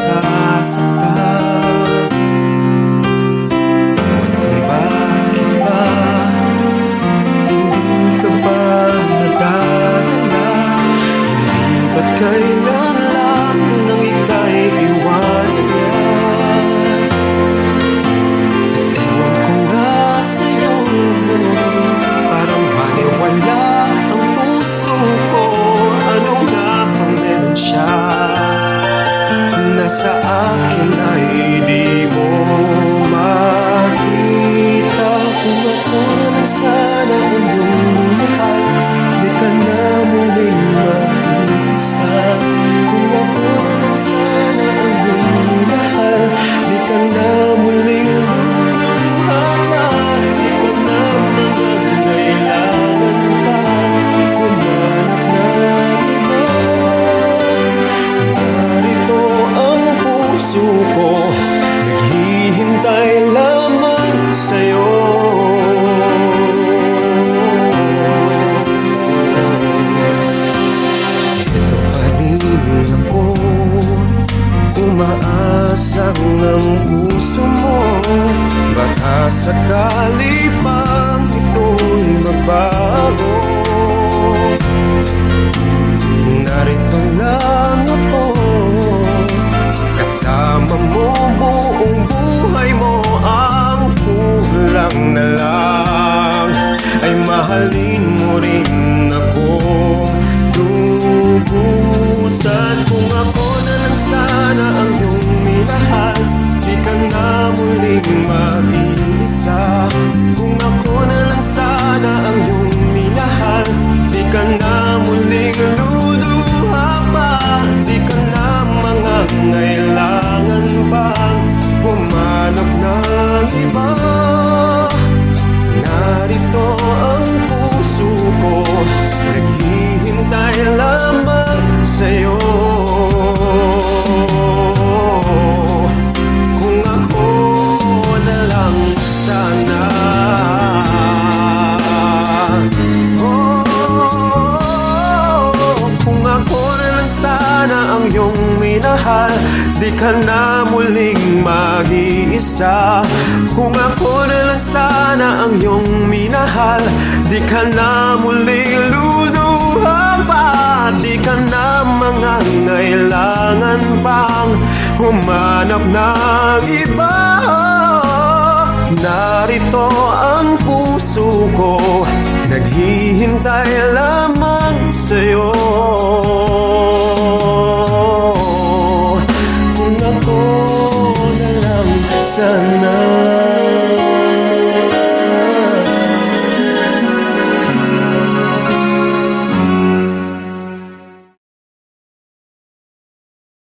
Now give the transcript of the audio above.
nasasaktan. Ewan kung bakit ba hindi ka ba nadadala. Hindi ba't kailan lang nang ika'y iwanan niya. At ewan ko nga sa'yo, parang baliwala ang puso ko. Ano nga bang meron siya na sa akin ay di mo makita. Kung ako na sana ang iyong minahal, di ka na muling mag-isa. Kung ako na lang sana ang iyong minahal, di ka na muling luluha pa. Di ka na mangangailangan pa humanap ng iba. Narito ang puso ko, naghihintay lamang sa'yo. Ito pa rin ako, umaasang ang puso mo. Baka sakali pang ito'y magbago. Narito lang ako, kasama mo buong buhay mo. Ang kulang na lang ay mahalin mo rin ako lubusan. Kung ako na lang sana ang iyong minahal, di ka na muling mag-iisa. Kung ako na lang sana ang iyong minahal, di ka na muling luluha pa. Di ka na mangangailangan pang humanap ng iba. Narito ang puso ko, naghihintay lamang sa'yo. Kung ako na lang sana, kung ako na lang sana ang iyong minahal, di ka na muling mag-iisa. Kung ako na lang sana ang iyong minahal, di ka na muling luluha pa. Di ka na mangangailangan pang humanap ng iba. Narito ang puso ko, naghihintay lamang sa'yo. Kung ako na lang sana.